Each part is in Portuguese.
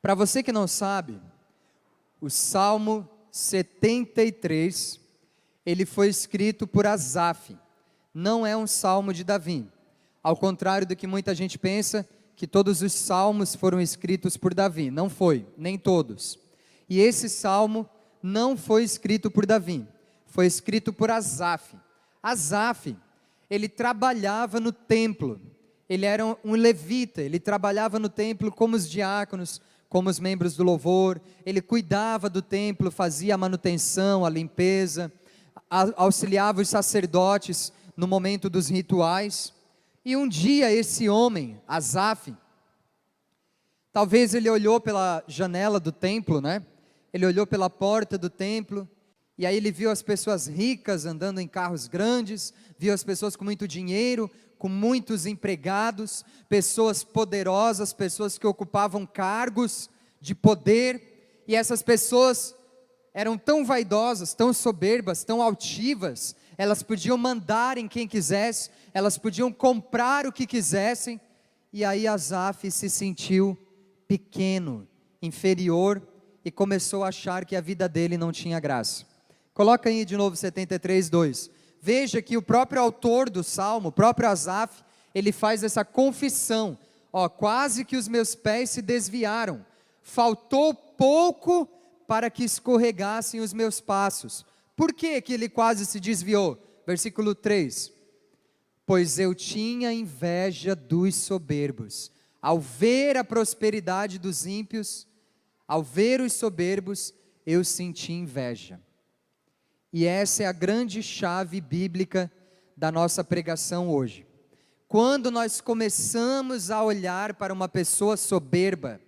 Para você que não sabe, o Salmo 73, ele foi escrito por Asaf, não é um salmo de Davi, ao contrário do que muita gente pensa, que todos os salmos foram escritos por Davi, não foi, nem todos. E esse salmo não foi escrito por Davi, foi escrito por Asaf. Asaf, ele trabalhava no templo, ele era um levita, ele trabalhava no templo como os diáconos, como os membros do louvor, ele cuidava do templo, fazia a manutenção, a limpeza, auxiliava os sacerdotes no momento dos rituais. E um dia esse homem, Asaf, talvez ele olhou pela janela do templo, né? Ele olhou pela porta do templo, e aí ele viu as pessoas ricas andando em carros grandes, viu as pessoas com muito dinheiro, com muitos empregados, pessoas poderosas, pessoas que ocupavam cargos de poder, e essas pessoas eram tão vaidosas, tão soberbas, tão altivas, elas podiam mandar em quem quisesse, elas podiam comprar o que quisessem, e aí Asaf se sentiu pequeno, inferior, e começou a achar que a vida dele não tinha graça. Coloca aí de novo 73:2. Veja que o próprio autor do salmo, o próprio Asaf, ele faz essa confissão: quase que os meus pés se desviaram, faltou pouco para que escorregassem os meus passos. Por que ele quase se desviou? Versículo 3: pois eu tinha inveja dos soberbos, ao ver a prosperidade dos ímpios, ao ver os soberbos, eu senti inveja. E essa é a grande chave bíblica da nossa pregação hoje. Quando nós começamos a olhar para uma pessoa soberba,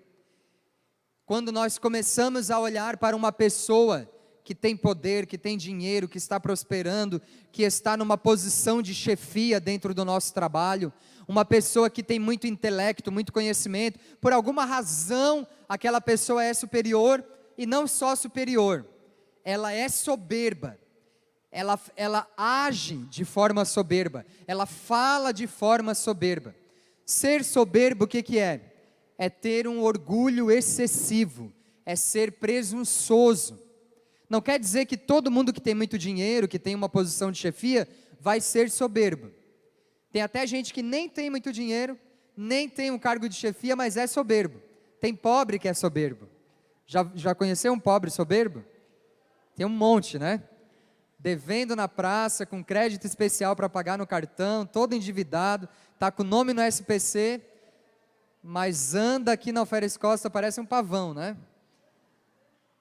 quando nós começamos a olhar para uma pessoa que tem poder, que tem dinheiro, que está prosperando, que está numa posição de chefia dentro do nosso trabalho, uma pessoa que tem muito intelecto, muito conhecimento, por alguma razão aquela pessoa é superior, e não só superior, ela é soberba, ela age de forma soberba, ela fala de forma soberba. Ser soberbo o que é? É ter um orgulho excessivo, é ser presunçoso. Não quer dizer que todo mundo que tem muito dinheiro, que tem uma posição de chefia, vai ser soberbo. Tem até gente que nem tem muito dinheiro, nem tem um cargo de chefia, mas é soberbo. Tem pobre que é soberbo. Já conheceu um pobre soberbo? Tem um monte, né? Devendo na praça, com crédito especial para pagar no cartão, todo endividado, está com o nome no SPC, mas anda aqui na Alferes Costa, parece um pavão, né?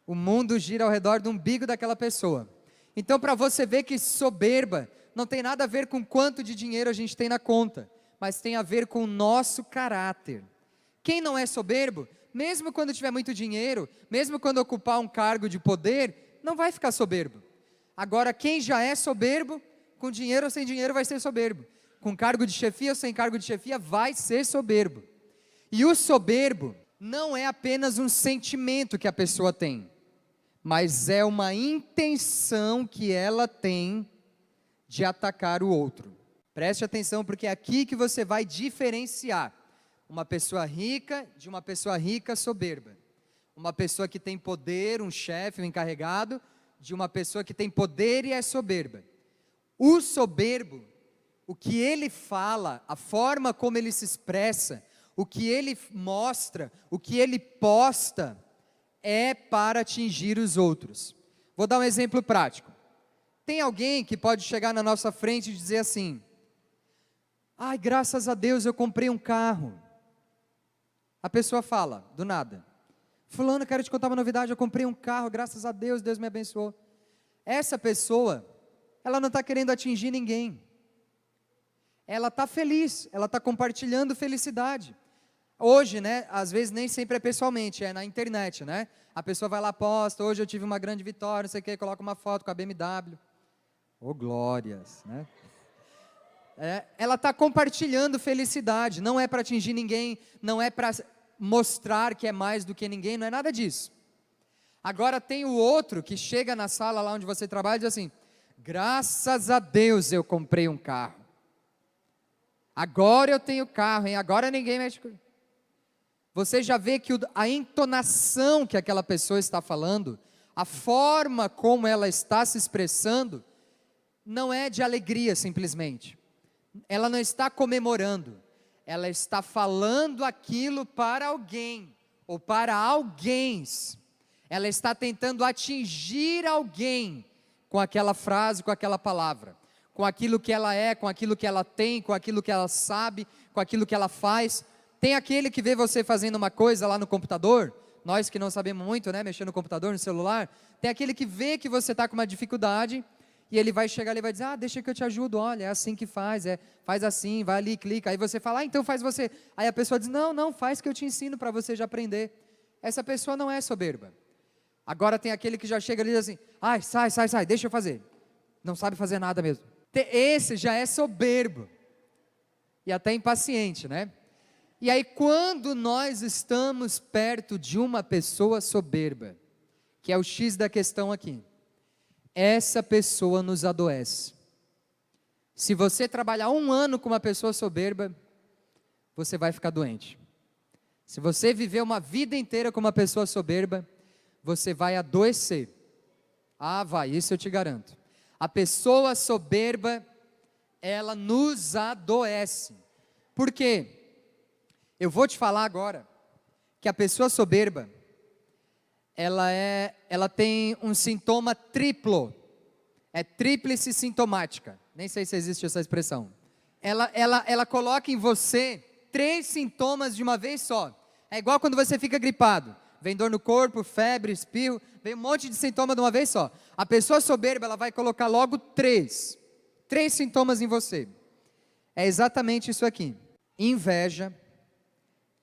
O mundo gira ao redor do umbigo daquela pessoa. Então, para você ver que soberba não tem nada a ver com quanto de dinheiro a gente tem na conta, mas tem a ver com o nosso caráter. Quem não é soberbo, mesmo quando tiver muito dinheiro, mesmo quando ocupar um cargo de poder, não vai ficar soberbo. Agora, quem já é soberbo, com dinheiro ou sem dinheiro vai ser soberbo. Com cargo de chefia ou sem cargo de chefia, vai ser soberbo. E o soberbo não é apenas um sentimento que a pessoa tem, mas é uma intenção que ela tem de atacar o outro. Preste atenção, porque é aqui que você vai diferenciar uma pessoa rica de uma pessoa rica soberba. Uma pessoa que tem poder, um chefe, um encarregado, de uma pessoa que tem poder e é soberba. O soberbo, o que ele fala, a forma como ele se expressa, o que ele mostra, o que ele posta, é para atingir os outros. Vou dar um exemplo prático. Tem alguém que pode chegar na nossa frente e dizer assim: ai, graças a Deus eu comprei um carro. A pessoa fala, do nada: fulano, quero te contar uma novidade, eu comprei um carro, graças a Deus, Deus me abençoou. Essa pessoa, ela não está querendo atingir ninguém. Ela está feliz, ela está compartilhando felicidade. Hoje, né, às vezes nem sempre é pessoalmente, é na internet, né? A pessoa vai lá, posta: hoje eu tive uma grande vitória, não sei o que, coloca uma foto com a BMW. Oh, glórias, né? Ela está compartilhando felicidade, não é para atingir ninguém, não é para mostrar que é mais do que ninguém, não é nada disso. Agora tem o outro que chega na sala lá onde você trabalha e diz assim: graças a Deus eu comprei um carro. Agora eu tenho carro, hein? Agora ninguém mexe com... você já vê que a entonação que aquela pessoa está falando, a forma como ela está se expressando, não é de alegria simplesmente. Ela não está comemorando, ela está falando aquilo para alguém, ou para alguém. Ela está tentando atingir alguém com aquela frase, com aquela palavra, com aquilo que ela é, com aquilo que ela tem, com aquilo que ela sabe, com aquilo que ela faz. Tem aquele que vê você fazendo uma coisa lá no computador, nós que não sabemos muito, né, mexer no computador, no celular, tem aquele que vê que você está com uma dificuldade, e ele vai chegar ali e vai dizer, deixa que eu te ajudo, olha, é assim que faz, faz assim, vai ali, clica, aí você fala, então faz você, aí a pessoa diz, não, faz que eu te ensino para você já aprender. Essa pessoa não é soberba. Agora tem aquele que já chega ali e diz assim, sai, deixa eu fazer, não sabe fazer nada mesmo. Esse já é soberbo, e até impaciente, né? E aí quando nós estamos perto de uma pessoa soberba, que é o X da questão aqui, essa pessoa nos adoece. Se você trabalhar 1 ano com uma pessoa soberba, você vai ficar doente. Se você viver uma vida inteira com uma pessoa soberba, você vai adoecer. Vai, isso eu te garanto. A pessoa soberba, ela nos adoece. Por quê? Eu vou te falar agora, que a pessoa soberba, ela tem um sintoma triplo, é tríplice sintomática, nem sei se existe essa expressão. Ela coloca em você 3 sintomas de uma vez só. É igual quando você fica gripado, vem dor no corpo, febre, espirro, vem um monte de sintoma de uma vez só. A pessoa soberba, ela vai colocar logo 3 sintomas em você. É exatamente isso aqui: inveja,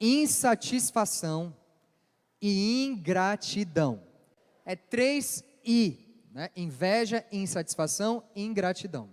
insatisfação e ingratidão. É 3 I, né? Inveja, insatisfação e ingratidão.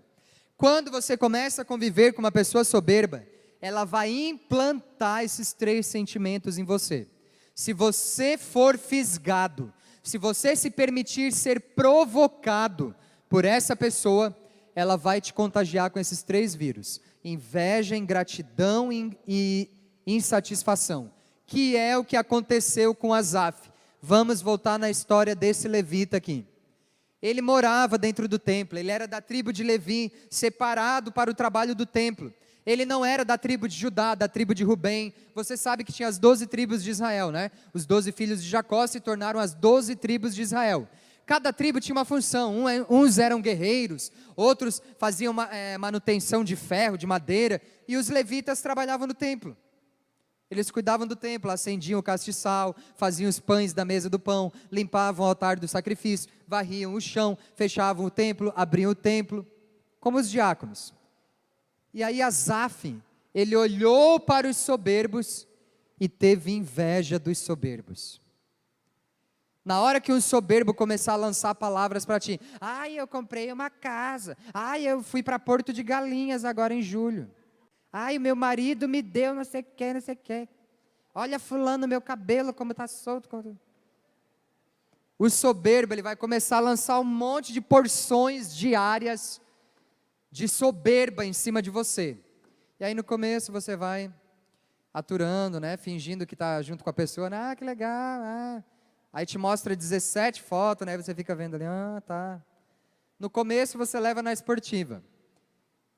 Quando você começa a conviver com uma pessoa soberba, ela vai implantar esses 3 sentimentos em você. Se você for fisgado, se você se permitir ser provocado por essa pessoa, ela vai te contagiar com esses 3 vírus: inveja, ingratidão e insatisfação, que é o que aconteceu com Asaf. Vamos voltar na história desse levita aqui. Ele morava dentro do templo, ele era da tribo de Levi, separado para o trabalho do templo. Ele não era da tribo de Judá, da tribo de Rubem. Você sabe que tinha as 12 tribos de Israel, né? Os 12 filhos de Jacó se tornaram as 12 tribos de Israel. Cada tribo tinha uma função, uns eram guerreiros, outros faziam manutenção de ferro, de madeira, e os levitas trabalhavam no templo. Eles cuidavam do templo, acendiam o castiçal, faziam os pães da mesa do pão, limpavam o altar do sacrifício, varriam o chão, fechavam o templo, abriam o templo, como os diáconos. E aí Asaf, ele olhou para os soberbos e teve inveja dos soberbos. Na hora que um soberbo começar a lançar palavras para ti, eu comprei uma casa, eu fui para Porto de Galinhas agora em julho, o meu marido me deu não sei o que, olha fulano, meu cabelo como está solto. O soberbo, ele vai começar a lançar um monte de porções diárias de soberba em cima de você. E aí no começo você vai aturando, né, fingindo que está junto com a pessoa, que legal, Aí te mostra 17 fotos, né, você fica vendo ali, tá. No começo você leva na esportiva,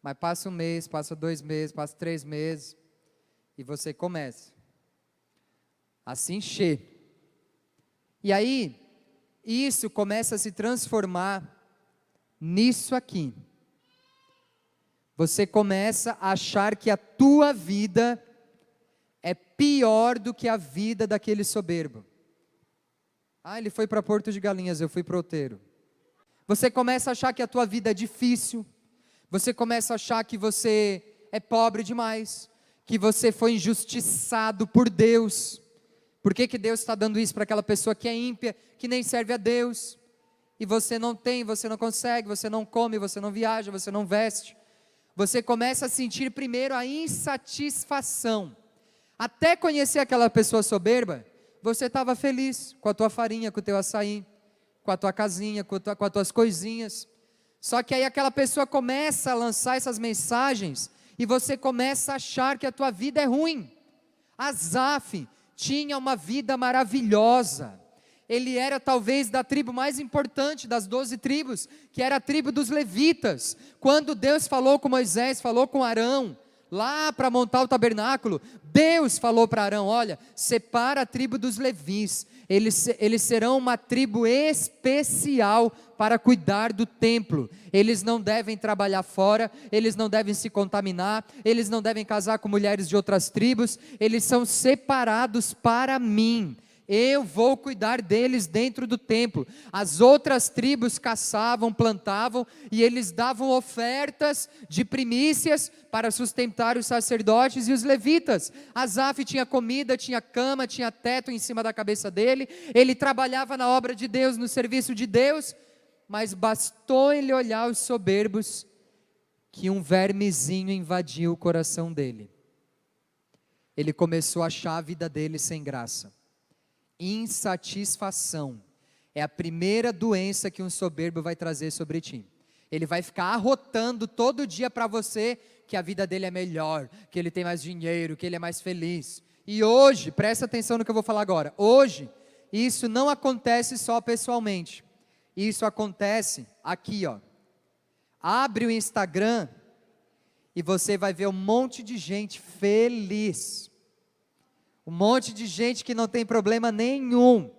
mas passa 1 mês, passa 2 meses, passa 3 meses, e você começa a se encher. E aí, isso começa a se transformar nisso aqui. Você começa a achar que a tua vida é pior do que a vida daquele soberbo. Ele foi para Porto de Galinhas, eu fui para Outeiro. Você começa a achar que a tua vida é difícil. Você começa a achar que você é pobre demais, que você foi injustiçado por Deus. Por que Deus está dando isso para aquela pessoa que é ímpia, que nem serve a Deus? E você não tem, você não consegue, você não come, você não viaja, você não veste. Você começa a sentir primeiro a insatisfação. Até conhecer aquela pessoa soberba, você estava feliz com a tua farinha, com o teu açaí, com a tua casinha, com as tuas coisinhas. Só que aí aquela pessoa começa a lançar essas mensagens e você começa a achar que a tua vida é ruim. Asaf tinha uma vida maravilhosa. Ele era talvez da tribo mais importante das 12 tribos, que era a tribo dos levitas. Quando Deus falou com Moisés, falou com Arão, lá para montar o tabernáculo, Deus falou para Arão: olha, separa a tribo dos levis, eles serão uma tribo especial para cuidar do templo. Eles não devem trabalhar fora, eles não devem se contaminar, eles não devem casar com mulheres de outras tribos, eles são separados para mim. Eu vou cuidar deles dentro do templo. As outras tribos caçavam, plantavam, e eles davam ofertas de primícias para sustentar os sacerdotes e os levitas. Asaf tinha comida, tinha cama, tinha teto em cima da cabeça dele, ele trabalhava na obra de Deus, no serviço de Deus, mas bastou ele olhar os soberbos, que um vermezinho invadiu o coração dele. Ele começou a achar a vida dele sem graça. Insatisfação é a primeira doença que um soberbo vai trazer sobre ti. Ele vai ficar arrotando todo dia para você que a vida dele é melhor, que ele tem mais dinheiro, que ele é mais feliz. E hoje, presta atenção no que eu vou falar agora, hoje, isso não acontece só pessoalmente, isso acontece aqui, ó. Abre o Instagram e você vai ver um monte de gente feliz. Um monte de gente que não tem problema nenhum.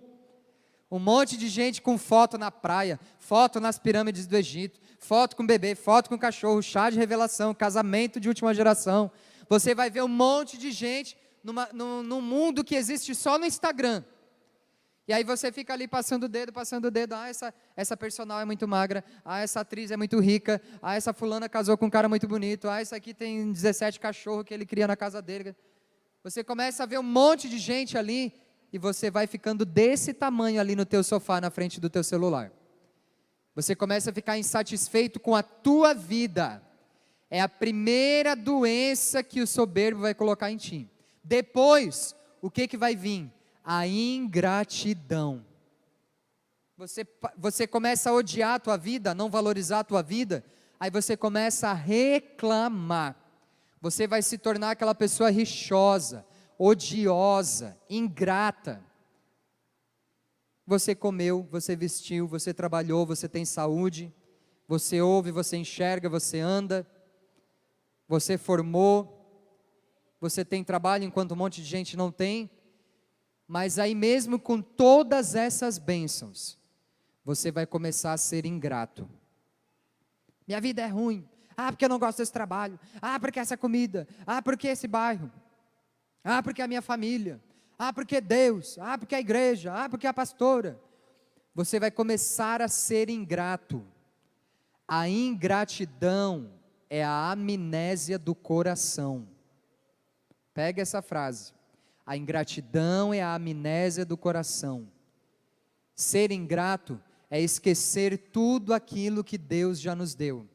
Um monte de gente com foto na praia, foto nas pirâmides do Egito, foto com bebê, foto com cachorro, chá de revelação, casamento de última geração. Você vai ver um monte de gente num mundo que existe só no Instagram. E aí você fica ali passando o dedo, ah, essa personal é muito magra, ah, essa atriz é muito rica, ah, essa fulana casou com um cara muito bonito, ah, essa aqui tem 17 cachorros que ele cria na casa dele. Você começa a ver um monte de gente ali, e você vai ficando desse tamanho ali no teu sofá, na frente do teu celular. Você começa a ficar insatisfeito com a tua vida. É a primeira doença que o soberbo vai colocar em ti. Depois, o que vai vir? A ingratidão. Você começa a odiar a tua vida, não valorizar a tua vida, aí você começa a reclamar. Você vai se tornar aquela pessoa rixosa, odiosa, ingrata. Você comeu, você vestiu, você trabalhou, você tem saúde, você ouve, você enxerga, você anda, você formou, você tem trabalho enquanto um monte de gente não tem, mas aí mesmo com todas essas bênçãos, você vai começar a ser ingrato. Minha vida é ruim. Ah, porque eu não gosto desse trabalho. Ah, porque essa comida. Ah, porque esse bairro. Ah, porque a minha família. Ah, porque Deus. Ah, porque a igreja. Ah, porque a pastora. Você vai começar a ser ingrato. A ingratidão é a amnésia do coração. Pega essa frase. A ingratidão é a amnésia do coração. Ser ingrato é esquecer tudo aquilo que Deus já nos deu.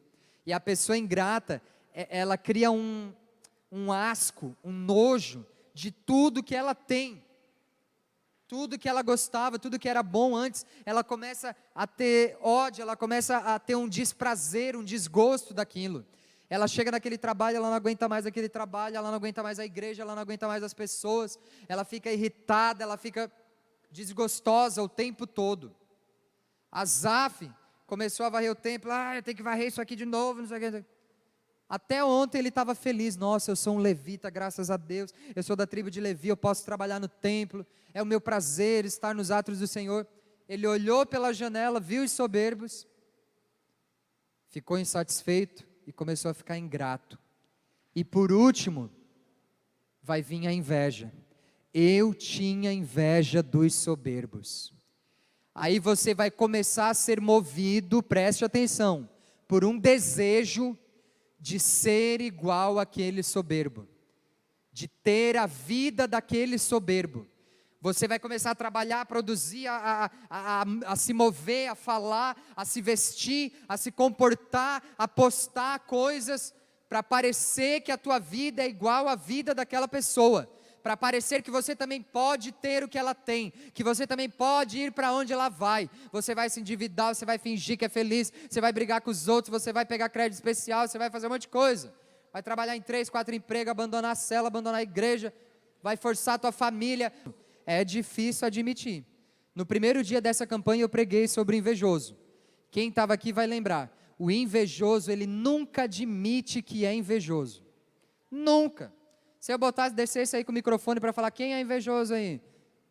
E a pessoa ingrata, ela cria um asco, um nojo de tudo que ela tem. Tudo que ela gostava, tudo que era bom antes, ela começa a ter ódio, ela começa a ter um desprazer, um desgosto daquilo. Ela chega naquele trabalho, ela não aguenta mais aquele trabalho, ela não aguenta mais a igreja, ela não aguenta mais as pessoas, ela fica irritada, ela fica desgostosa o tempo todo. Asaf começou a varrer o templo, eu tenho que varrer isso aqui de novo, não sei o que. Até ontem ele estava feliz, nossa, eu sou um levita, graças a Deus, eu sou da tribo de Levi, eu posso trabalhar no templo, é o meu prazer estar nos átrios do Senhor. Ele olhou pela janela, viu os soberbos, ficou insatisfeito e começou a ficar ingrato. E por último, vai vir a inveja. Eu tinha inveja dos soberbos. Aí você vai começar a ser movido, preste atenção, por um desejo de ser igual àquele soberbo, de ter a vida daquele soberbo. Você vai começar a trabalhar, a produzir, a se mover, a falar, a se vestir, a se comportar, a postar coisas, para parecer que a tua vida é igual à vida daquela pessoa, para parecer que você também pode ter o que ela tem, que você também pode ir para onde ela vai. Você vai se endividar, você vai fingir que é feliz, você vai brigar com os outros, você vai pegar crédito especial, você vai fazer um monte de coisa, vai trabalhar em 3, 4 empregos, abandonar a cela, abandonar a igreja, vai forçar a tua família. É difícil admitir. No primeiro dia dessa campanha eu preguei sobre o invejoso. Quem estava aqui vai lembrar. O invejoso, ele nunca admite que é invejoso. Nunca. Se eu descesse aí com o microfone para falar quem é invejoso aí,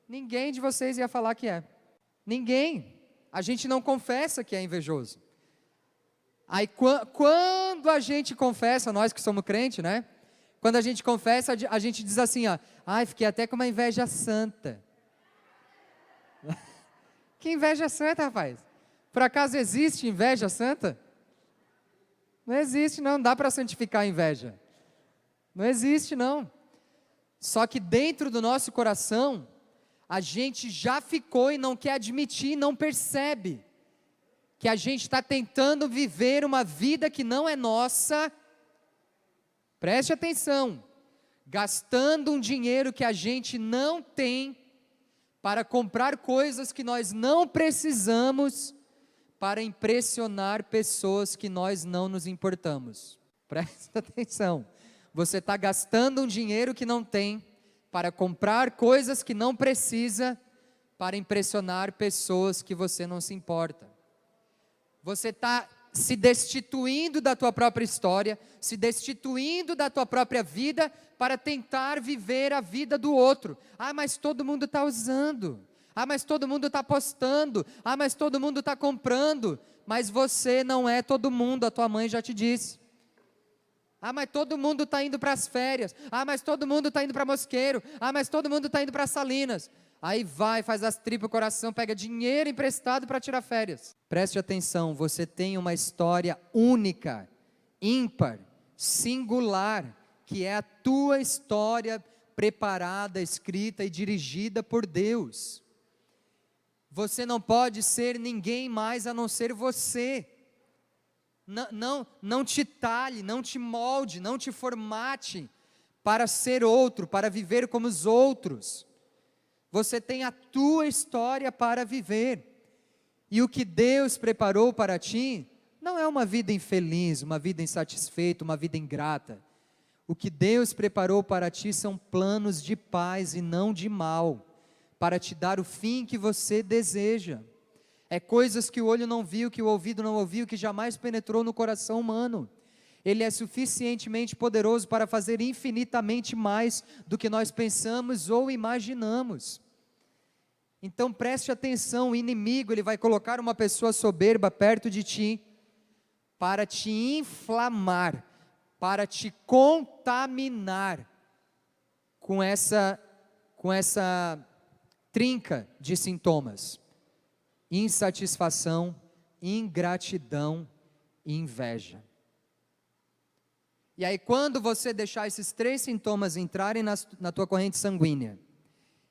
ninguém de vocês ia falar que é. Ninguém. A gente não confessa que é invejoso. Aí quando a gente confessa, nós que somos crentes, né? Quando a gente confessa, a gente diz assim, ó, ai, fiquei até com uma inveja santa. Que inveja santa, rapaz? Por acaso existe inveja santa? Não existe, não dá para santificar a inveja. Não existe, não. Só que dentro do nosso coração, a gente já ficou e não quer admitir, não percebe que a gente está tentando viver uma vida que não é nossa. Preste atenção, gastando um dinheiro que a gente não tem para comprar coisas que nós não precisamos para impressionar pessoas que nós não nos importamos. Preste atenção. Você está gastando um dinheiro que não tem para comprar coisas que não precisa para impressionar pessoas que você não se importa. Você está se destituindo da tua própria história, se destituindo da tua própria vida para tentar viver a vida do outro. Ah, mas todo mundo está usando. Ah, mas todo mundo está postando. Ah, mas todo mundo está comprando. Mas você não é todo mundo, a tua mãe já te disse. Ah, mas todo mundo está indo para as férias. Ah, mas todo mundo está indo para Mosqueiro. Ah, mas todo mundo está indo para Salinas. Aí vai, faz as tripas, o coração, pega dinheiro emprestado para tirar férias. Preste atenção, você tem uma história única, ímpar, singular, que é a tua história preparada, escrita e dirigida por Deus. Você não pode ser ninguém mais a não ser você. Não te talhe, não te molde, não te formate para ser outro, para viver como os outros. Você tem a tua história para viver. E o que Deus preparou para ti não é uma vida infeliz, uma vida insatisfeita, uma vida ingrata. O que Deus preparou para ti são planos de paz e não de mal, para te dar o fim que você deseja. É coisas que o olho não viu, que o ouvido não ouviu, que jamais penetrou no coração humano. Ele é suficientemente poderoso para fazer infinitamente mais do que nós pensamos ou imaginamos. Então preste atenção, o inimigo, ele vai colocar uma pessoa soberba perto de ti, para te inflamar, para te contaminar com essa trinca de sintomas: insatisfação, ingratidão e inveja. E aí quando você deixar esses 3 sintomas entrarem na tua corrente sanguínea,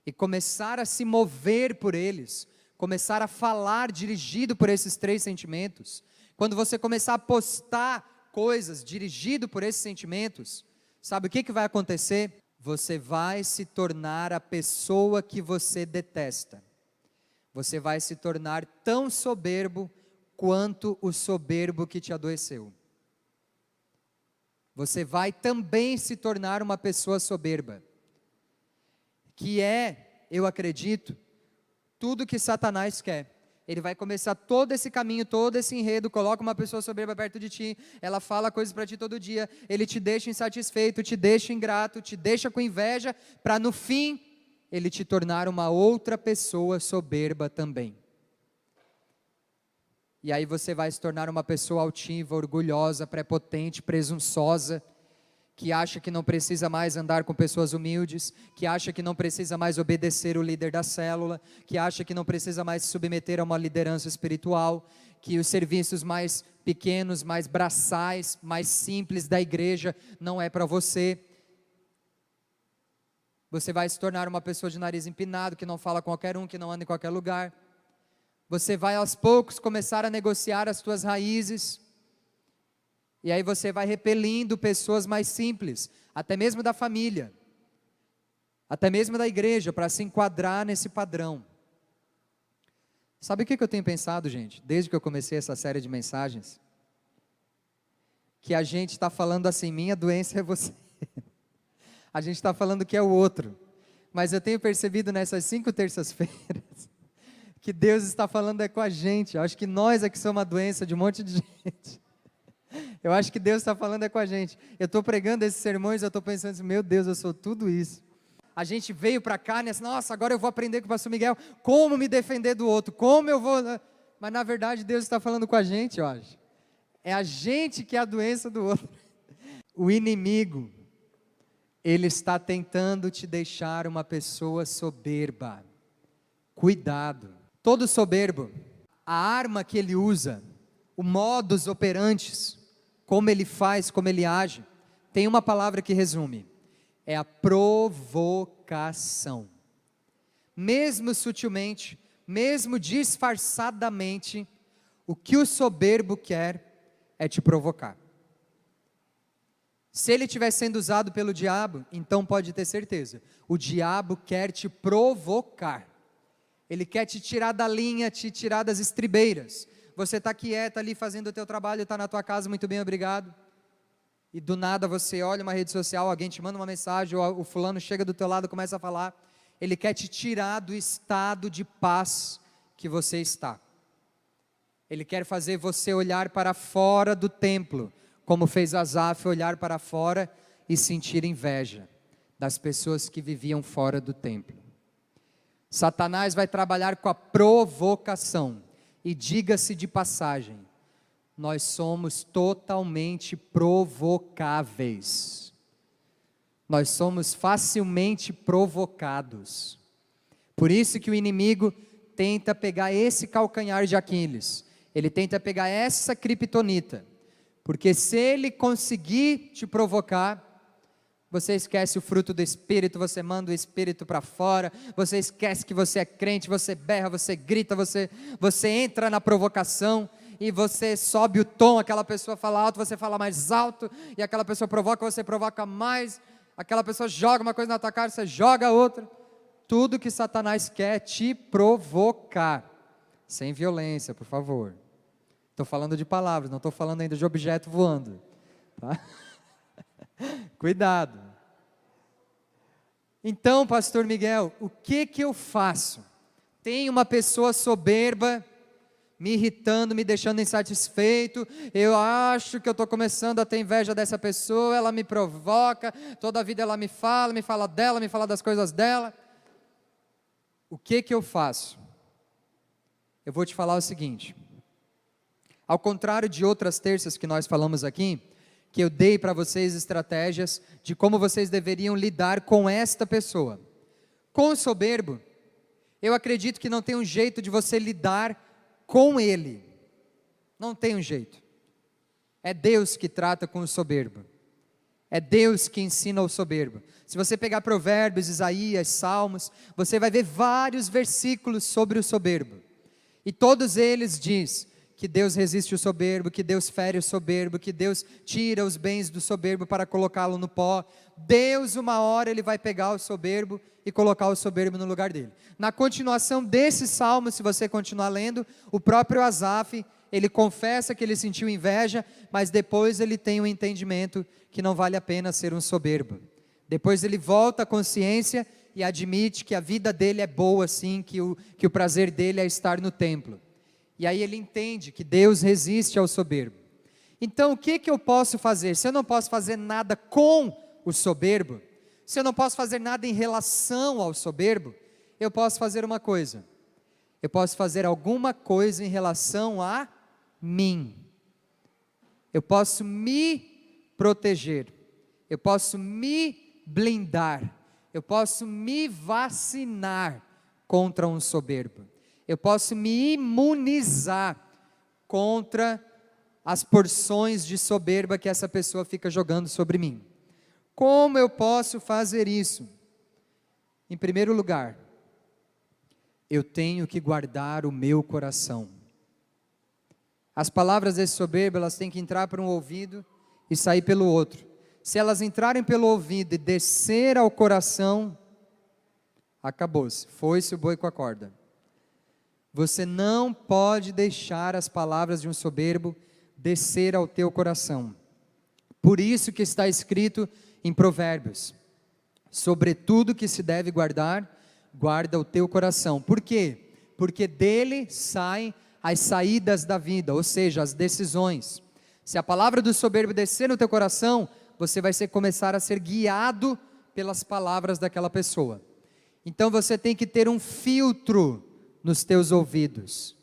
e começar a se mover por eles, começar a falar dirigido por esses 3 sentimentos, quando você começar a postar coisas dirigido por esses sentimentos, sabe o que vai acontecer? Você vai se tornar a pessoa que você detesta. Você vai se tornar tão soberbo quanto o soberbo que te adoeceu. Você vai também se tornar uma pessoa soberba, que é, eu acredito, tudo que Satanás quer. Ele vai começar todo esse caminho, todo esse enredo, coloca uma pessoa soberba perto de ti, ela fala coisas para ti todo dia, ele te deixa insatisfeito, te deixa ingrato, te deixa com inveja, para no fim, ele te tornar uma outra pessoa soberba também. E aí você vai se tornar uma pessoa altiva, orgulhosa, prepotente, presunçosa, que acha que não precisa mais andar com pessoas humildes, que acha que não precisa mais obedecer o líder da célula, que acha que não precisa mais se submeter a uma liderança espiritual, que os serviços mais pequenos, mais braçais, mais simples da igreja não é para você. Você vai se tornar uma pessoa de nariz empinado, que não fala com qualquer um, que não anda em qualquer lugar. Você vai aos poucos começar a negociar as tuas raízes. E aí você vai repelindo pessoas mais simples, até mesmo da família, até mesmo da igreja, para se enquadrar nesse padrão. Sabe o que eu tenho pensado, gente, desde que eu comecei essa série de mensagens? Que a gente está falando assim, minha doença é você. A gente está falando que é o outro. Mas eu tenho percebido nessas 5 terças-feiras que Deus está falando com a gente. Eu acho que nós é que somos a doença de um monte de gente. Eu acho que Deus está falando com a gente. Eu estou pregando esses sermões, eu estou pensando assim, meu Deus, eu sou tudo isso. A gente veio para cá, nessa, nossa, agora eu vou aprender com o pastor Miguel como me defender do outro, como eu vou... Mas na verdade Deus está falando com a gente, eu acho. É a gente que é a doença do outro. O inimigo, ele está tentando te deixar uma pessoa soberba. Cuidado. Todo soberbo, a arma que ele usa, o modus operandi, como ele faz, como ele age, tem uma palavra que resume: é a provocação. Mesmo sutilmente, mesmo disfarçadamente, o que o soberbo quer é te provocar. Se ele estiver sendo usado pelo diabo, então pode ter certeza, o diabo quer te provocar. Ele quer te tirar da linha, te tirar das estribeiras. Você está quieta ali fazendo o teu trabalho, está na tua casa, muito bem, obrigado. E do nada você olha uma rede social, alguém te manda uma mensagem, ou o fulano chega do teu lado e começa a falar. Ele quer te tirar do estado de paz que você está. Ele quer fazer você olhar para fora do templo, como fez Asaf olhar para fora e sentir inveja das pessoas que viviam fora do templo. Satanás vai trabalhar com a provocação, e diga-se de passagem, nós somos totalmente provocáveis, nós somos facilmente provocados, por isso que o inimigo tenta pegar esse calcanhar de Aquiles, ele tenta pegar essa criptonita, porque se ele conseguir te provocar, você esquece o fruto do Espírito, você manda o Espírito para fora, você esquece que você é crente, você berra, você grita, você entra na provocação, e você sobe o tom, aquela pessoa fala alto, você fala mais alto, e aquela pessoa provoca, você provoca mais, aquela pessoa joga uma coisa na tua cara, você joga outra, tudo que Satanás quer é te provocar, sem violência, por favor. Estou falando de palavras, não estou falando ainda de objeto voando, tá? Cuidado. Então, pastor Miguel, o que eu faço? Tem uma pessoa soberba me irritando, me deixando insatisfeito, eu acho que eu estou começando a ter inveja dessa pessoa, ela me provoca, toda a vida ela me fala dela, me fala das coisas dela. O que eu faço? Eu vou te falar o seguinte, ao contrário de outras terças que nós falamos aqui, que eu dei para vocês estratégias de como vocês deveriam lidar com esta pessoa. Com o soberbo, eu acredito que não tem um jeito de você lidar com ele. Não tem um jeito. É Deus que trata com o soberbo. É Deus que ensina o soberbo. Se você pegar Provérbios, Isaías, Salmos, você vai ver vários versículos sobre o soberbo. E todos eles diz que Deus resiste o soberbo, que Deus fere o soberbo, que Deus tira os bens do soberbo para colocá-lo no pó. Deus, uma hora, Ele vai pegar o soberbo e colocar o soberbo no lugar dele. Na continuação desse salmo, se você continuar lendo, o próprio Asaf, ele confessa que ele sentiu inveja, mas depois ele tem um entendimento que não vale a pena ser um soberbo. Depois ele volta à consciência e admite que a vida dele é boa sim, que o prazer dele é estar no templo. E aí ele entende que Deus resiste ao soberbo. Então o que eu posso fazer? Se eu não posso fazer nada com o soberbo, se eu não posso fazer nada em relação ao soberbo, eu posso fazer uma coisa. Eu posso fazer alguma coisa em relação a mim. Eu posso me proteger. Eu posso me blindar. Eu posso me vacinar contra um soberbo. Eu posso me imunizar contra as porções de soberba que essa pessoa fica jogando sobre mim. Como eu posso fazer isso? Em primeiro lugar, eu tenho que guardar o meu coração. As palavras desse soberbo, elas têm que entrar por um ouvido e sair pelo outro. Se elas entrarem pelo ouvido e descer ao coração, acabou-se, foi-se o boi com a corda. Você não pode deixar as palavras de um soberbo descer ao teu coração. Por isso que está escrito em Provérbios: Sobretudo que se deve guardar, guarda o teu coração. Por quê? Porque dele saem as saídas da vida, ou seja, as decisões. Se a palavra do soberbo descer no teu coração, você vai começar a ser guiado pelas palavras daquela pessoa. Então você tem que ter um filtro nos teus ouvidos.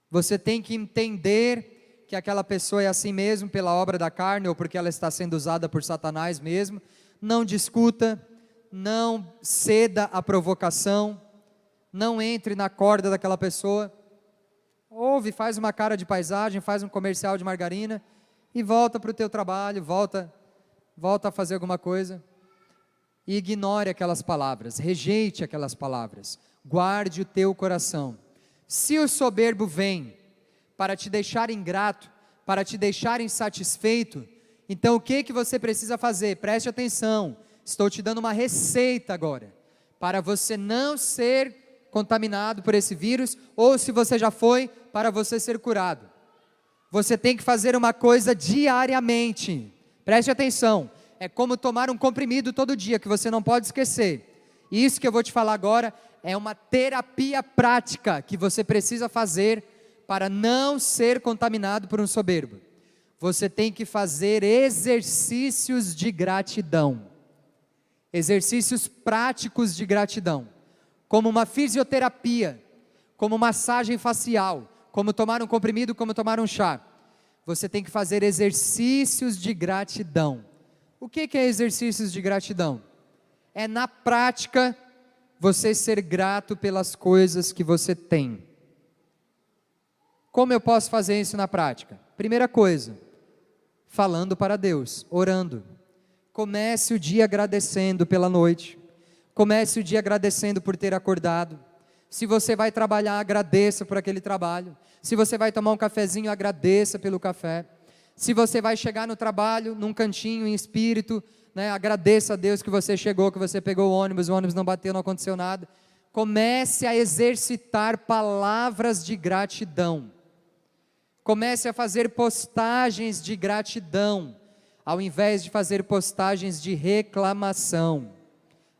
Você tem que entender que aquela pessoa é assim mesmo pela obra da carne ou porque ela está sendo usada por Satanás mesmo. Não discuta, não ceda à provocação, não entre na corda daquela pessoa. Ouve, faz uma cara de paisagem, faz um comercial de margarina e volta para o teu trabalho, volta a fazer alguma coisa. E ignore aquelas palavras, rejeite aquelas palavras, guarde o teu coração. Se o soberbo vem para te deixar ingrato, para te deixar insatisfeito, então o que você precisa fazer? Preste atenção, estou te dando uma receita agora, para você não ser contaminado por esse vírus, ou se você já foi, para você ser curado. Você tem que fazer uma coisa diariamente, preste atenção, é como tomar um comprimido todo dia, que você não pode esquecer. E isso que eu vou te falar agora é uma terapia prática que você precisa fazer para não ser contaminado por um soberbo. Você tem que fazer exercícios de gratidão, exercícios práticos de gratidão, como uma fisioterapia, como massagem facial, como tomar um comprimido, como tomar um chá. Você tem que fazer exercícios de gratidão. O que é exercícios de gratidão? É na prática você ser grato pelas coisas que você tem. Como eu posso fazer isso na prática? Primeira coisa, falando para Deus, orando. Comece o dia agradecendo pela noite. Comece o dia agradecendo por ter acordado. Se você vai trabalhar, agradeça por aquele trabalho. Se você vai tomar um cafezinho, agradeça pelo café. Se você vai chegar no trabalho, num cantinho, em espírito, agradeça a Deus que você chegou, que você pegou o ônibus não bateu, não aconteceu nada. Comece a exercitar palavras de gratidão. Comece a fazer postagens de gratidão, ao invés de fazer postagens de reclamação.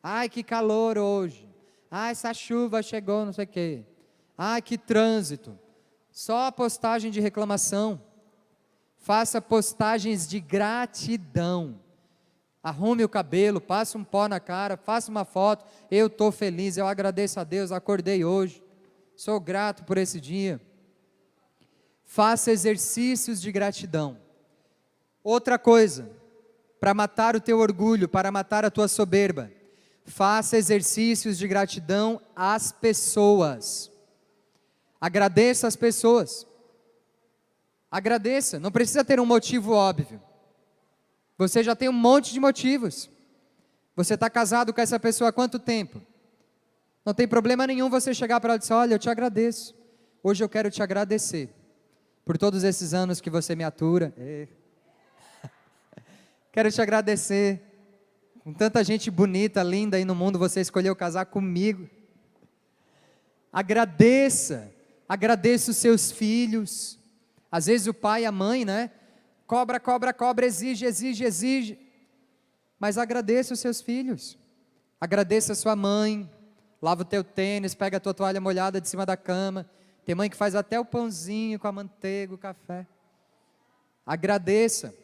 Ai, que calor hoje. Ai, essa chuva chegou, não sei o quê. Ai, que trânsito. Só postagem de reclamação. Faça postagens de gratidão. Arrume o cabelo, passe um pó na cara, faça uma foto. Eu estou feliz, eu agradeço a Deus, acordei hoje. Sou grato por esse dia. Faça exercícios de gratidão. Outra coisa, para matar o teu orgulho, para matar a tua soberba, faça exercícios de gratidão às pessoas. Agradeça as pessoas. Agradeça, não precisa ter um motivo óbvio. Você já tem um monte de motivos. Você está casado com essa pessoa há quanto tempo? Não tem problema nenhum você chegar para ela e dizer: olha, eu te agradeço. Hoje eu quero te agradecer por todos esses anos que você me atura. Quero te agradecer. Com tanta gente bonita, linda aí no mundo, você escolheu casar comigo. Agradeça. Agradeça os seus filhos. Às vezes o pai e a mãe, cobra, exige. Mas agradeça os seus filhos. Agradeça a sua mãe. Lava o teu tênis, pega a tua toalha molhada de cima da cama. Tem mãe que faz até o pãozinho com a manteiga, o café. Agradeça.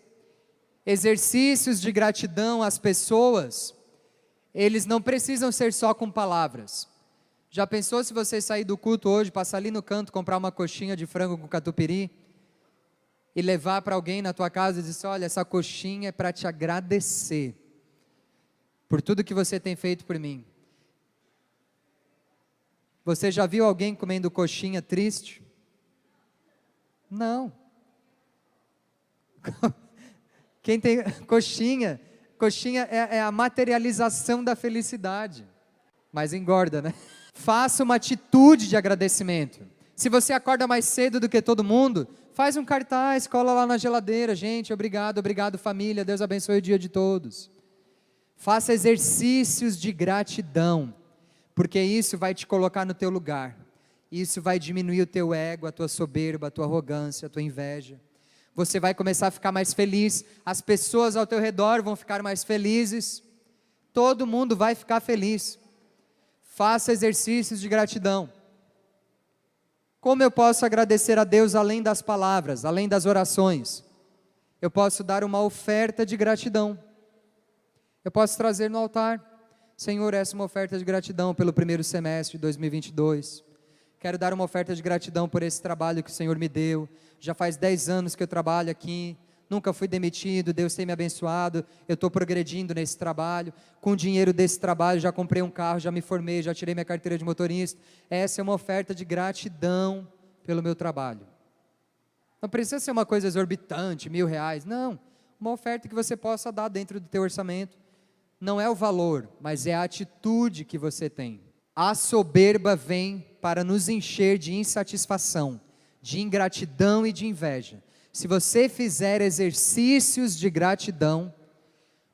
Exercícios de gratidão às pessoas, eles não precisam ser só com palavras. Já pensou se você sair do culto hoje, passar ali no canto, comprar uma coxinha de frango com catupiry e levar para alguém na tua casa e dizer: olha, essa coxinha é para te agradecer por tudo que você tem feito por mim. Você já viu alguém comendo coxinha triste? Não. Quem tem coxinha é a materialização da felicidade, mas engorda, Faça uma atitude de agradecimento. Se você acorda mais cedo do que todo mundo, faz um cartaz, cola lá na geladeira: gente, obrigado família, Deus abençoe o dia de todos. Faça exercícios de gratidão, porque isso vai te colocar no teu lugar, isso vai diminuir o teu ego, a tua soberba, a tua arrogância, a tua inveja. Você vai começar a ficar mais feliz, as pessoas ao teu redor vão ficar mais felizes, todo mundo vai ficar feliz. Faça exercícios de gratidão. Como eu posso agradecer a Deus além das palavras, além das orações? Eu posso dar uma oferta de gratidão. Eu posso trazer no altar: Senhor, essa é uma oferta de gratidão pelo primeiro semestre de 2022. Quero dar uma oferta de gratidão por esse trabalho que o Senhor me deu. Já faz 10 anos que eu trabalho aqui, nunca fui demitido, Deus tem me abençoado, eu estou progredindo nesse trabalho. Com o dinheiro desse trabalho já comprei um carro, já me formei, já tirei minha carteira de motorista. Essa é uma oferta de gratidão pelo meu trabalho. Não precisa ser uma coisa exorbitante, R$1.000, não. Uma oferta que você possa dar dentro do teu orçamento. Não é o valor, mas é a atitude que você tem. A soberba vem para nos encher de insatisfação, de ingratidão e de inveja. Se você fizer exercícios de gratidão,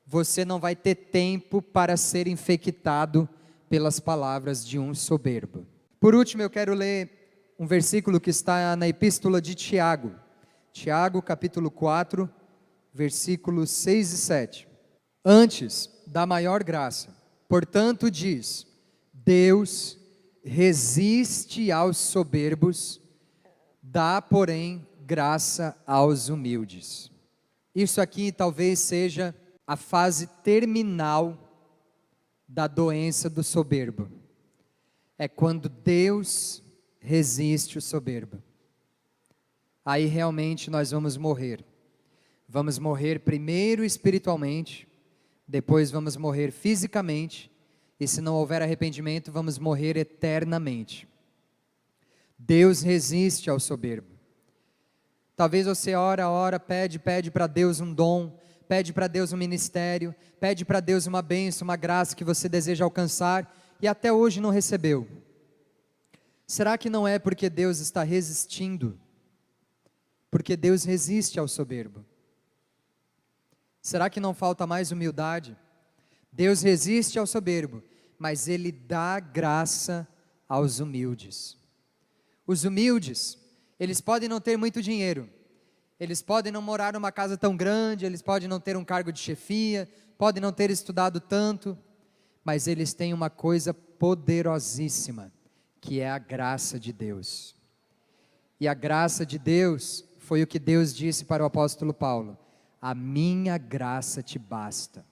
você não vai ter tempo para ser infectado pelas palavras de um soberbo. Por último, eu quero ler um versículo que está na epístola de Tiago. Tiago, capítulo 4, versículos 6 e 7. Antes da maior graça, portanto diz: Deus resiste aos soberbos, dá, porém, graça aos humildes. Isso aqui talvez seja a fase terminal da doença do soberbo. É quando Deus resiste o soberbo. Aí realmente nós vamos morrer. Vamos morrer primeiro espiritualmente, depois vamos morrer fisicamente, e se não houver arrependimento, vamos morrer eternamente. Deus resiste ao soberbo. Talvez você ora, pede para Deus um dom, pede para Deus um ministério, pede para Deus uma bênção, uma graça que você deseja alcançar, e até hoje não recebeu. Será que não é porque Deus está resistindo? Porque Deus resiste ao soberbo. Será que não falta mais humildade? Deus resiste ao soberbo, mas Ele dá graça aos humildes. Os humildes, eles podem não ter muito dinheiro, eles podem não morar numa casa tão grande, eles podem não ter um cargo de chefia, podem não ter estudado tanto, mas eles têm uma coisa poderosíssima, que é a graça de Deus. E a graça de Deus foi o que Deus disse para o apóstolo Paulo: a minha graça te basta.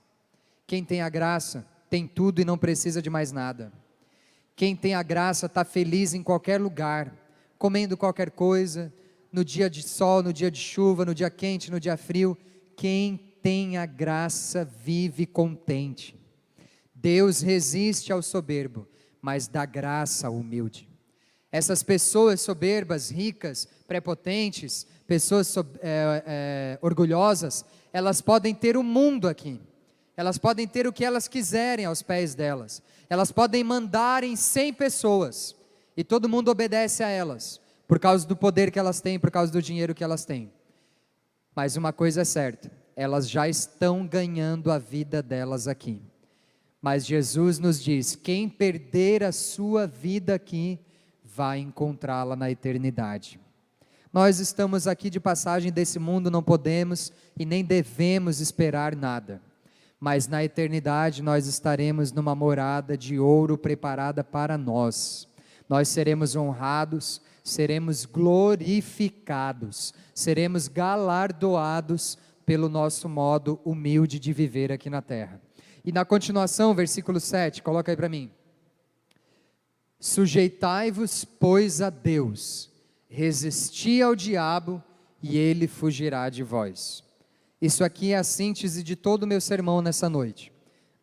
Quem tem a graça tem tudo e não precisa de mais nada. Quem tem a graça está feliz em qualquer lugar, comendo qualquer coisa, no dia de sol, no dia de chuva, no dia quente, no dia frio. Quem tem a graça vive contente. Deus resiste ao soberbo, mas dá graça ao humilde. Essas pessoas soberbas, ricas, prepotentes, pessoas orgulhosas, elas podem ter o mundo aqui. Elas podem ter o que elas quiserem aos pés delas. Elas podem mandar em 100 pessoas, e todo mundo obedece a elas, por causa do poder que elas têm, por causa do dinheiro que elas têm. Mas uma coisa é certa, elas já estão ganhando a vida delas aqui. Mas Jesus nos diz: quem perder a sua vida aqui, vai encontrá-la na eternidade. Nós estamos aqui de passagem desse mundo, não podemos e nem devemos esperar nada. Mas na eternidade nós estaremos numa morada de ouro preparada para nós. Nós seremos honrados, seremos glorificados, seremos galardoados pelo nosso modo humilde de viver aqui na terra. E na continuação, versículo 7, coloca aí para mim. Sujeitai-vos, pois, a Deus, resisti ao diabo e ele fugirá de vós. Isso aqui é a síntese de todo o meu sermão nessa noite.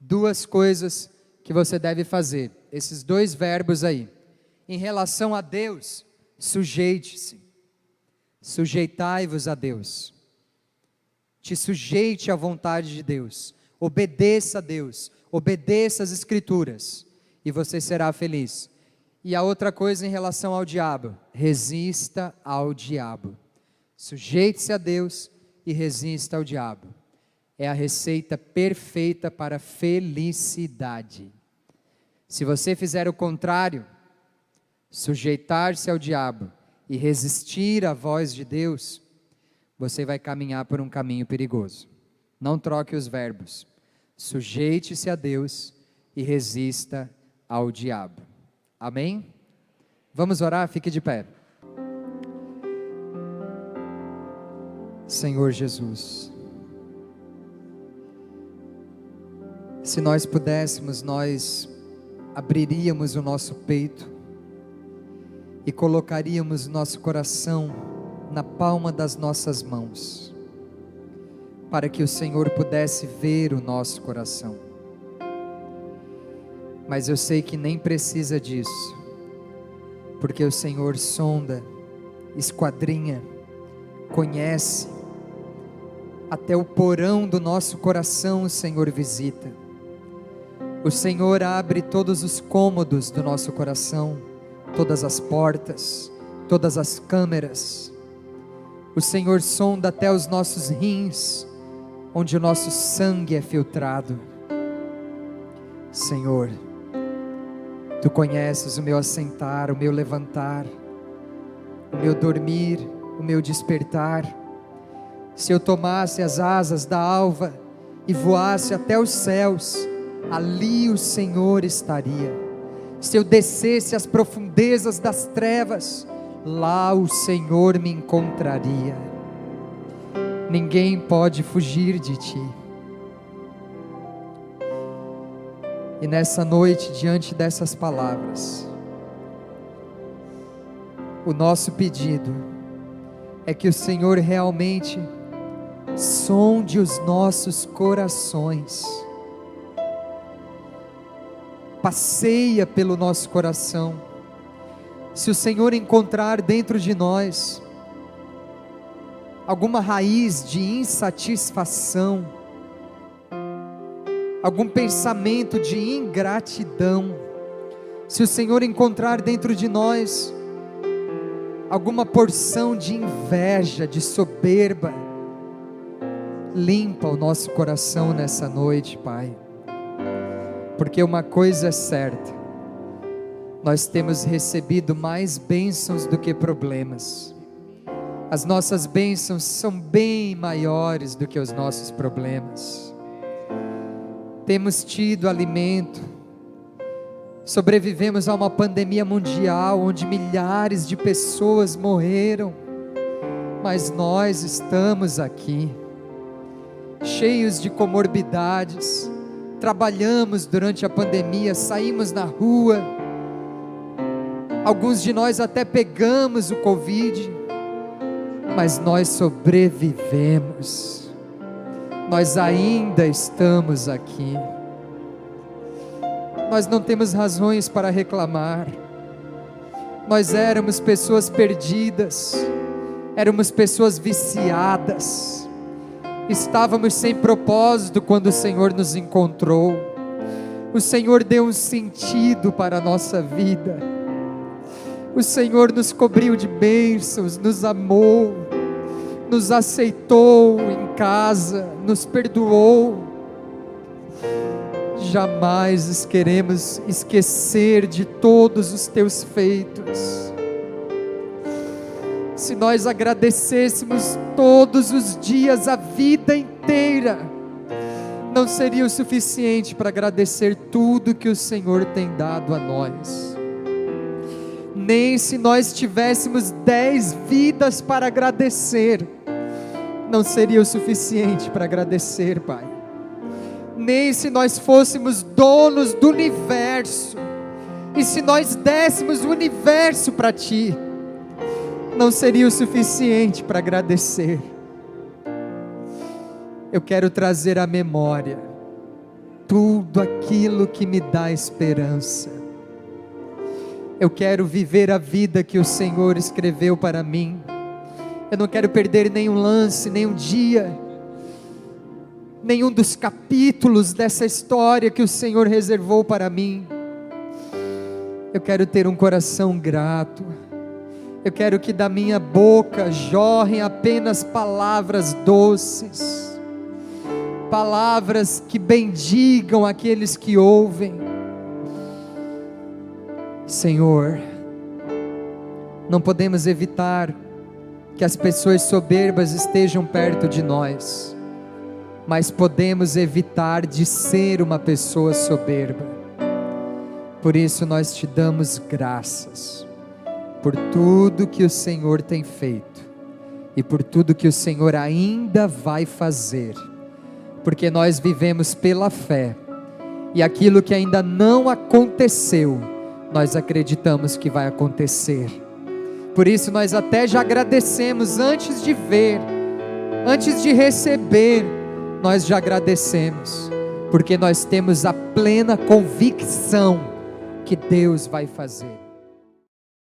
2 coisas que você deve fazer, esses 2 verbos aí. Em relação a Deus, sujeite-se. Sujeitai-vos a Deus. Te sujeite à vontade de Deus. Obedeça a Deus. Obedeça as Escrituras. E você será feliz. E a outra coisa em relação ao diabo, resista ao diabo. Sujeite-se a Deus e resista ao diabo. É a receita perfeita para a felicidade. Se você fizer o contrário, sujeitar-se ao diabo e resistir à voz de Deus, você vai caminhar por um caminho perigoso. Não troque os verbos. Sujeite-se a Deus e resista ao diabo. Amém? Vamos orar? Fique de pé. Senhor Jesus, se nós pudéssemos, nós abriríamos o nosso peito e colocaríamos nosso coração na palma das nossas mãos, para que o Senhor pudesse ver o nosso coração. Mas eu sei que nem precisa disso, porque o Senhor sonda, esquadrinha, conhece, até o porão do nosso coração o Senhor visita. O Senhor abre todos os cômodos do nosso coração, todas as portas, todas as câmeras. O Senhor sonda até os nossos rins, onde o nosso sangue é filtrado. Senhor, Tu conheces o meu assentar, o meu levantar, o meu dormir, o meu despertar. Se eu tomasse as asas da alva e voasse até os céus, ali o Senhor estaria. Se eu descesse às profundezas das trevas, lá o Senhor me encontraria. Ninguém pode fugir de Ti. E nessa noite, diante dessas palavras, o nosso pedido é que o Senhor realmente sonde os nossos corações, passeia pelo nosso coração. Se o Senhor encontrar dentro de nós alguma raiz de insatisfação, algum pensamento de ingratidão, se o Senhor encontrar dentro de nós alguma porção de inveja, de soberba, limpa o nosso coração nessa noite, Pai, porque uma coisa é certa: nós temos recebido mais bênçãos do que problemas. As nossas bênçãos são bem maiores do que os nossos problemas. Temos tido alimento, sobrevivemos a uma pandemia mundial, onde milhares de pessoas morreram, mas nós estamos aqui, cheios de comorbidades, trabalhamos durante a pandemia, saímos na rua, alguns de nós até pegamos o Covid, mas nós sobrevivemos, nós ainda estamos aqui, nós não temos razões para reclamar. Nós éramos pessoas perdidas, éramos pessoas viciadas, estávamos sem propósito quando o Senhor nos encontrou. O Senhor deu um sentido para a nossa vida, o Senhor nos cobriu de bênçãos, nos amou, nos aceitou em casa, nos perdoou. Jamais queremos esquecer de todos os teus feitos. Se nós agradecêssemos todos os dias, a vida inteira, não seria o suficiente para agradecer tudo que o Senhor tem dado a nós. Nem se nós tivéssemos 10 vidas para agradecer, não seria o suficiente para agradecer, Pai. Nem se nós fôssemos donos do universo, e se nós dessemos o universo para Ti, não seria o suficiente para agradecer. Eu quero trazer à memória tudo aquilo que me dá esperança. Eu quero viver a vida que o Senhor escreveu para mim. Eu não quero perder nenhum lance, nenhum dia, nenhum dos capítulos dessa história que o Senhor reservou para mim. Eu quero ter um coração grato. Eu quero que da minha boca jorrem apenas palavras doces, palavras que bendigam aqueles que ouvem. Senhor, não podemos evitar que as pessoas soberbas estejam perto de nós. mas podemos evitar de ser uma pessoa soberba. Por isso nós te damos graças, por tudo que o Senhor tem feito, e por tudo que o Senhor ainda vai fazer, porque nós vivemos pela fé, e aquilo que ainda não aconteceu, nós acreditamos que vai acontecer. Por isso nós até já agradecemos antes de ver, antes de receber, nós já agradecemos, porque nós temos a plena convicção que Deus vai fazer.